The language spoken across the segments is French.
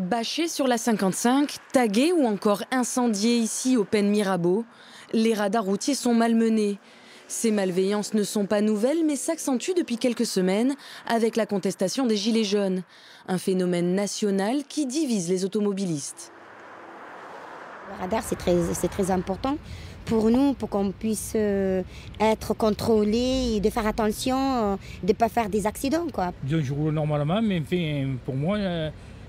Bâchés sur la 55, tagués ou encore incendiés ici au Pen Mirabeau, les radars routiers sont malmenés. Ces malveillances ne sont pas nouvelles mais s'accentuent depuis quelques semaines avec la contestation des Gilets jaunes. Un phénomène national qui divise les automobilistes. Le radar, c'est très important pour nous, pour qu'on puisse être contrôlé et de faire attention, de ne pas faire des accidents, quoi. Disons, je roule normalement, mais enfin, pour moi,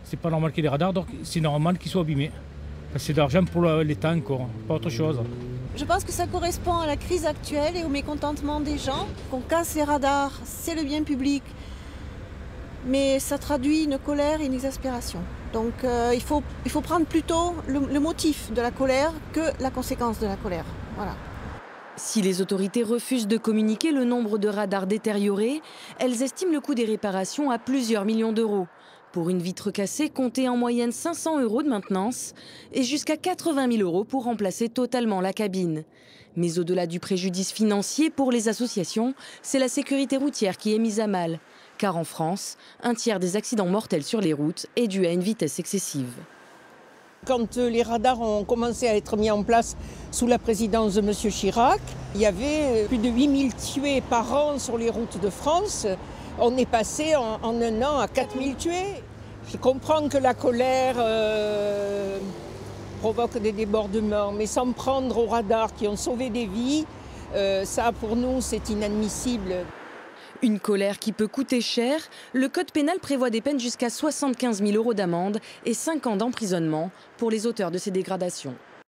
c'est pas normal qu'il y ait des radars, donc c'est normal qu'ils soient abîmés. C'est de l'argent pour l'État encore, pas autre chose. Je pense que ça correspond à la crise actuelle et au mécontentement des gens. Qu'on casse les radars, c'est le bien public, mais ça traduit une colère et une exaspération. Donc il faut prendre plutôt le motif de la colère que la conséquence de la colère. Voilà. Si les autorités refusent de communiquer le nombre de radars détériorés, elles estiment le coût des réparations à plusieurs millions d'euros. Pour une vitre cassée, comptez en moyenne 500 € de maintenance et jusqu'à 80 000 € pour remplacer totalement la cabine. Mais au-delà du préjudice financier pour les associations, c'est la sécurité routière qui est mise à mal. Car en France, un tiers des accidents mortels sur les routes est dû à une vitesse excessive. Quand les radars ont commencé à être mis en place sous la présidence de M. Chirac, il y avait plus de 8000 tués par an sur les routes de France. On est passé en un an à 4000 tués. Je comprends que la colère provoque des débordements, mais s'en prendre aux radars qui ont sauvé des vies, ça pour nous c'est inadmissible. Une colère qui peut coûter cher. Le code pénal prévoit des peines jusqu'à 75 000 € d'amende et 5 ans d'emprisonnement pour les auteurs de ces dégradations.